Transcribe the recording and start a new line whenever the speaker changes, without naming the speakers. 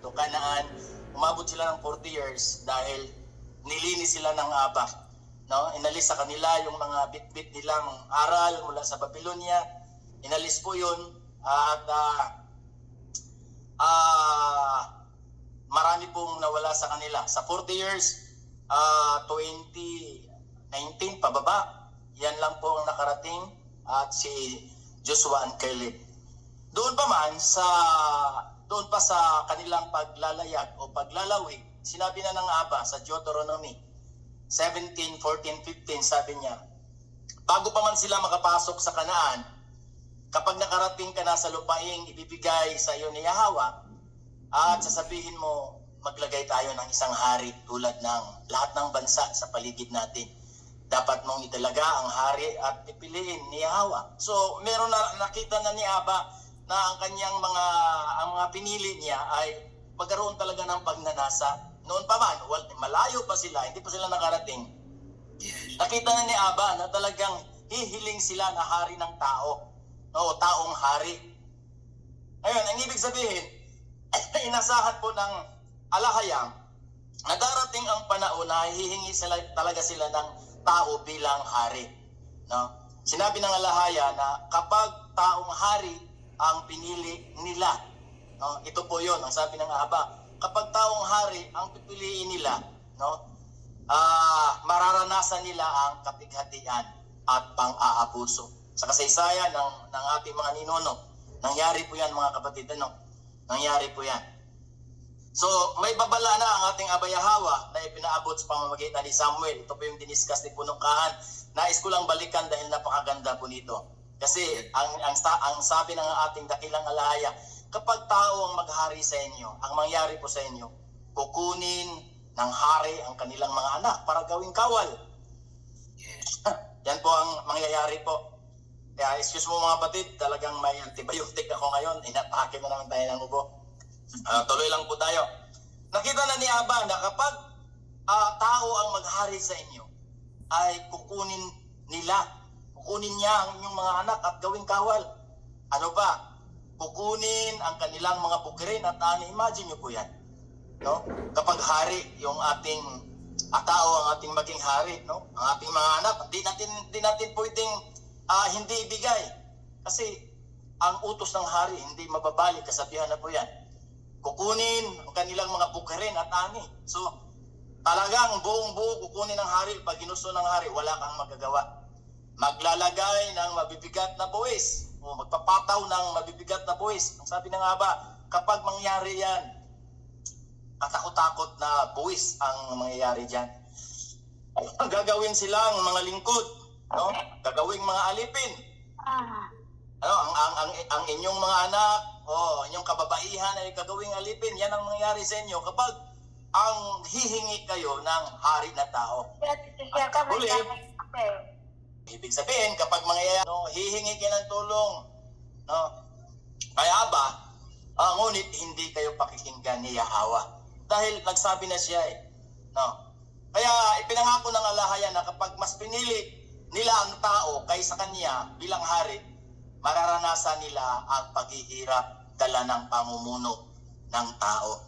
to Kanaan. Umabot sila ng 40 years dahil nilinis sila ng Aba. No? Inalis sa kanila yung mga bit-bit nilang aral mula sa Babylonia. Inalis po yun at marami pong nawala sa kanila. Sa 40 years, 2019 pababa, yan lang po ang nakarating at si Joshua and Caleb. Doon pa sa kanilang paglalayag o paglalawig, sinabi na ng Aba sa Deuteronomy 17, 14, 15, sabi niya, bago pa man sila makapasok sa Kanaan, kapag nakarating ka na sa lupaing ibibigay sa iyo ni Yahweh, at sasabihin mo, maglagay tayo ng isang hari tulad ng lahat ng bansa sa paligid natin. Dapat mong italaga ang hari at pipiliin ni Yahweh. So, meron na nakita na ni Aba na ang kanyang mga pinili niya ay magkaroon talaga ng pagnanasa. Noon pa man, malayo pa sila, hindi pa sila nakarating. Nakita na ni Aba na talagang hihiling sila na hari ng tao. O taong hari. Ngayon, ang ibig sabihin, inasahan po ng alahayam na darating ang panahon na hihingi talaga sila ng tao bilang hari. No? Sinabi ng alahaya na kapag taong hari ang pinili nila, no? Ito po yun, ang sabi ng Aba, kapag taong hari ang pipiliin nila, no? Mararanasan nila ang kapighatian at pang-aabuso. Sa kasaysayan ng ating mga ninuno, nangyari po yan mga kapatid, ano? Nangyari po yan. So, may babala na ang ating Aba Yahweh na ipinaabot sa pamamagitan ni Samuel. Ito po yung diniscuss ni Punong Kahan. Nais ko lang balikan dahil napakaganda po nito. Kasi ang sabi ng ating dakilang alahaya, kapag tao ang maghari sa inyo, ang mangyari po sa inyo, kukunin ng hari ang kanilang mga anak para gawing kawal. Yan po ang mangyayari po. Kaya excuse mo mga batid, talagang may antibiotic ako ngayon. Inatake na naman tayo ng ubo. Tuloy lang po tayo. Nakita na ni Aba na kapag tao ang maghari sa inyo, ay kukunin niya ang inyong mga anak at gawing kawal. Ano pa? Kukunin ang kanilang mga bukirin at ani. Imagine nyo po yan. No? Kapag hari yung ating tao ang ating maging hari, no? Ang ating mga anak, di natin pwedeng hindi ibigay. Kasi ang utos ng hari hindi mababalik, kasabihan na po yan. Kukunin ang kanilang mga bukirin at ani. So, talagang buong-buo kukunin ng hari. Pag ginusto ng hari, wala kang magagawa. Maglalagay ng mabibigat na buwis o magpapataw ng mabibigat na buwis. Ang sabi ng Aba, kapag mangyari yan, katakot-takot na buwis ang mangyayari dyan. Ang gagawin silang mga lingkod, no? Gagawing mga alipin. Ano, ang inyong mga anak o inyong kababaihan ay gagawing alipin. Yan ang mangyayari sa inyo kapag ang hihingi kayo ng hari na tao. At huli, ibig sabihin, kapag mangyayari, no, hihingi kayo ng tulong, no? Kaya ba, ngunit hindi kayo pakikinggan ni Yahweh. Dahil nagsabi na siya no? Kaya ipinangako ng alahaya na kapag mas pinili nila ang tao kaysa kanya bilang hari, mararanasan nila ang paghihirap dala ng pamumuno ng tao.